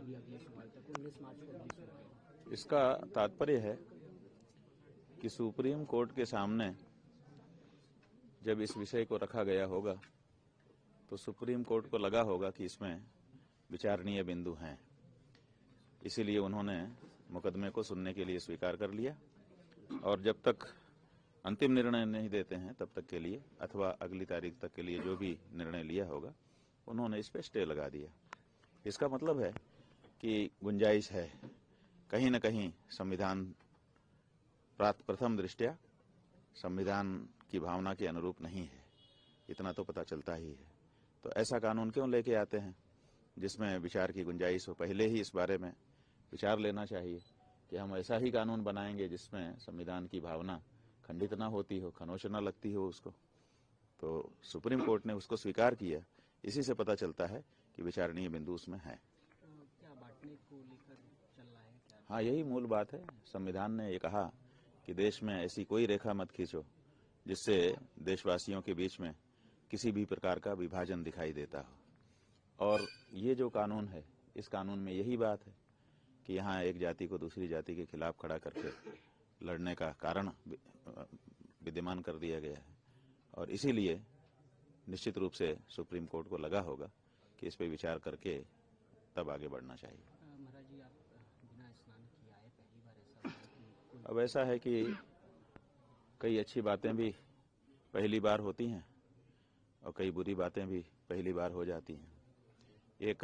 अभी अगले सोमवार तक 19 मार्च को अगली सोमवार। इसका तात्पर्य है कि सुप्रीम कोर्ट के सामने जब इस विषय को रखा गया होगा तो सुप्रीम कोर्ट को लगा होगा कि इसमें विचारणीय बिंदु हैं, इसीलिए उन्होंने मुकदमे को सुनने के लिए स्वीकार कर लिया और जब तक अंतिम निर्णय नहीं देते हैं तब तक के लिए अथवा अगली तारीख तक के लिए जो भी निर्णय लिया होगा उन्होंने इस पे स्टे लगा दिया। इसका मतलब है कि गुंजाइश है, कहीं न कहीं संविधान प्रथम दृष्टया संविधान की भावना के अनुरूप नहीं है, इतना तो पता चलता ही है। तो ऐसा कानून क्यों लेके आते हैं जिसमें विचार की गुंजाइश हो? पहले ही इस बारे में विचार लेना चाहिए कि हम ऐसा ही कानून बनाएंगे जिसमें संविधान की भावना खंडित ना होती हो, खनोच ना लगती हो उसको। तो सुप्रीम कोर्ट ने उसको स्वीकार किया, इसी से पता चलता है कि विचारणीय बिंदु उसमें है। क्या बांटने को लेकर चल रहा है क्या? हाँ, यही मूल बात है। संविधान ने ये कहा कि देश में ऐसी कोई रेखा मत खींचो जिससे देशवासियों के बीच में किसी भी प्रकार का विभाजन दिखाई देता हो। और ये जो कानून है, इस कानून में यही बात है कि यहाँ एक जाति को दूसरी जाति के खिलाफ खड़ा करके लड़ने का कारण विद्यमान कर दिया गया है और इसीलिए निश्चित रूप से सुप्रीम कोर्ट को लगा होगा कि इस पर विचार करके तब आगे बढ़ना चाहिए। महाराज जी, आप बिना स्नान किए आए, पहली बार ऐसा हुआ कि अब ऐसा है कि कई अच्छी बातें भी पहली बार होती हैं और कई बुरी बातें भी पहली बार हो जाती हैं। एक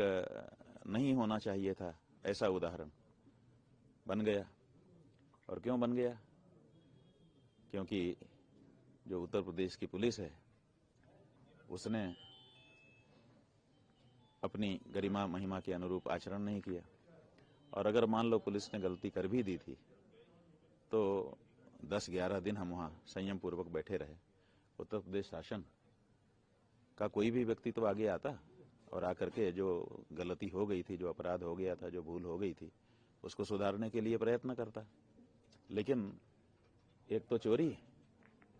नहीं होना चाहिए था ऐसा उदाहरण बन गया। और क्यों बन गया? क्योंकि जो उत्तर प्रदेश की पुलिस है उसने अपनी गरिमा महिमा के अनुरूप आचरण नहीं किया। और अगर मान लो पुलिस ने गलती कर भी दी थी तो 10-11 दिन हम वहाँ संयम पूर्वक बैठे रहे। उत्तर प्रदेश शासन का कोई भी व्यक्ति तो आगे आता और आकर के जो गलती हो गई थी, जो अपराध हो गया था, जो भूल हो गई थी, उसको सुधारने के लिए प्रयत्न करता। लेकिन एक तो चोरी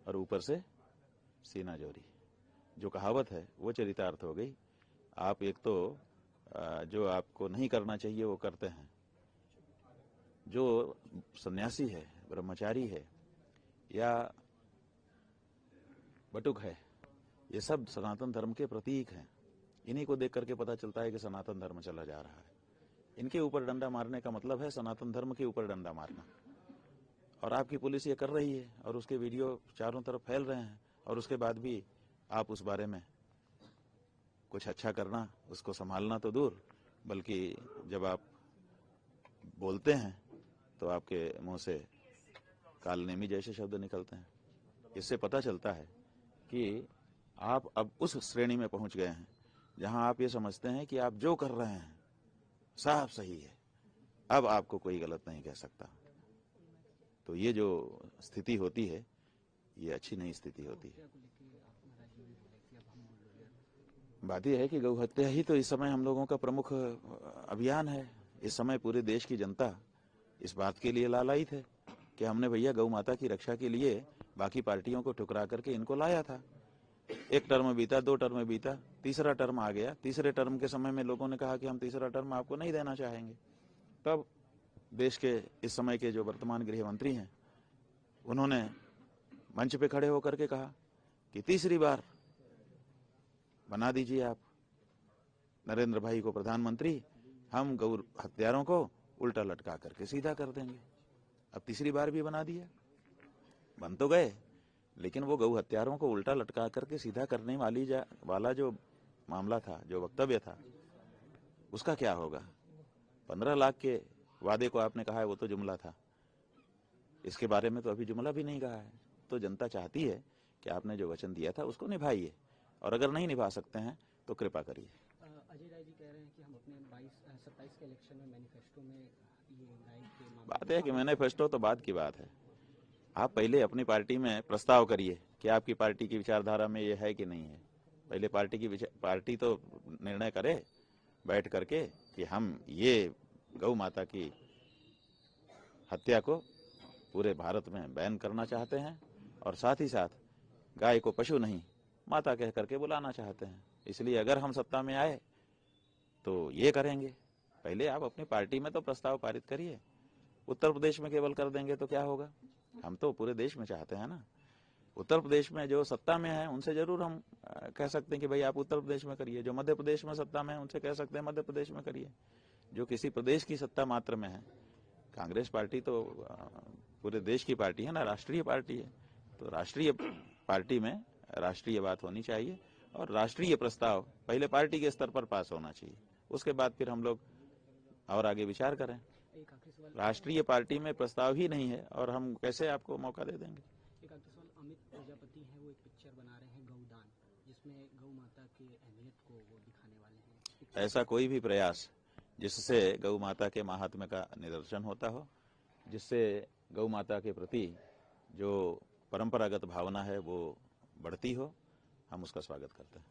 और ऊपर से सीना जोरी, जो कहावत है वो चरितार्थ हो गई। आप एक तो जो आपको नहीं करना चाहिए वो करते हैं। जो सन्यासी है, ब्रह्मचारी है या बटुक है, ये सब सनातन धर्म के प्रतीक हैं। इन्हीं को देख करके पता चलता है कि सनातन धर्म चला जा रहा है। इनके ऊपर डंडा मारने का मतलब है सनातन धर्म के ऊपर डंडा मारना। और आपकी पुलिस ये कर रही है और उसके वीडियो चारों तरफ फैल रहे हैं और उसके बाद भी आप उस बारे में कुछ अच्छा करना, उसको संभालना तो दूर, बल्कि जब आप बोलते हैं तो आपके मुंह से कालनेमी जैसे शब्द निकलते हैं। इससे पता चलता है कि आप अब उस श्रेणी में पहुंच गए हैं जहां आप ये समझते हैं कि आप जो कर रहे हैं साफ सही है, अब आपको कोई गलत नहीं कह सकता। तो ये जो स्थिति होती है ये अच्छी नहीं स्थिति होती है। बात यह है कि गौ हत्या ही तो इस समय हम लोगों का प्रमुख अभियान है। इस समय पूरे देश की जनता इस बात के लिए लालायित है कि हमने भैया गौ माता की रक्षा के लिए बाकी पार्टियों को ठुकरा करके इनको लाया था। एक टर्म बीता, 2 टर्म बीता, तीसरा टर्म आ गया। तीसरे टर्म के समय में लोगों ने कहा कि हम तीसरा टर्म आपको नहीं देना चाहेंगे। तब देश के इस समय के जो वर्तमान गृह मंत्री हैं उन्होंने मंच पे खड़े होकर के कहा कि तीसरी बार बना दीजिए आप नरेंद्र भाई को प्रधानमंत्री, हम गौ हत्यारों को उल्टा लटका करके सीधा कर देंगे। अब तीसरी बार भी बना दिया, बन तो गए, लेकिन वो गौ हत्यारों को उल्टा लटका करके सीधा करने वाला जो मामला था, जो वक्तव्य था, उसका क्या होगा? 15 लाख के वादे को आपने कहा है वो तो जुमला था, इसके बारे में तो अभी जुमला भी नहीं कहा है। तो जनता चाहती है कि आपने जो वचन दिया था उसको निभाइए, और अगर नहीं निभा सकते हैं तो कृपा करिए। अजय राय जी कह रहे हैं कि हम अपने 27 के इलेक्शन में मैनिफेस्टो में ये गाय के मामले बात है कि मैनिफेस्टो तो बाद की बात है। आप पहले अपनी पार्टी में प्रस्ताव करिए कि आपकी पार्टी की विचारधारा में ये है कि नहीं है। पहले पार्टी तो निर्णय करे बैठ करके कि हम ये गौ माता की हत्या को पूरे भारत में बैन करना चाहते हैं और साथ ही साथ गाय को पशु नहीं माता कह करके बुलाना चाहते हैं। इसलिए अगर हम सत्ता में आए तो ये करेंगे, पहले आप अपनी पार्टी में तो प्रस्ताव पारित करिए। उत्तर प्रदेश में केवल कर देंगे तो क्या होगा? हम तो पूरे देश में चाहते हैं ना। उत्तर प्रदेश में जो सत्ता में है उनसे जरूर हम कह सकते हैं कि भाई आप उत्तर प्रदेश में करिए। जो मध्य प्रदेश में सत्ता में है उनसे कह सकते हैं मध्य प्रदेश में करिए। जो किसी प्रदेश की सत्ता मात्र में है, कांग्रेस पार्टी तो पूरे देश की पार्टी है ना, राष्ट्रीय पार्टी है। तो राष्ट्रीय पार्टी में राष्ट्रीय बात होनी चाहिए और राष्ट्रीय प्रस्ताव पहले पार्टी के स्तर पर पास होना चाहिए, उसके बाद फिर हम लोग और आगे विचार करें। एक आखिरी सवाल, राष्ट्रीय पार्टी में प्रस्ताव ही नहीं है और हम कैसे आपको मौका दे देंगे? एक आखिरी सवाल, अमित प्रजापति हैं, वो एक पिक्चर बना रहे हैं गौदान, जिसमें गौ माता की अहमियत को वो दिखाने वाले हैं। ऐसा कोई भी प्रयास जिससे गौ माता के महात्म्य का निदर्शन होता हो, जिससे गौ माता के प्रति जो परंपरागत भावना है वो बढ़ती हो, हम उसका स्वागत करते हैं।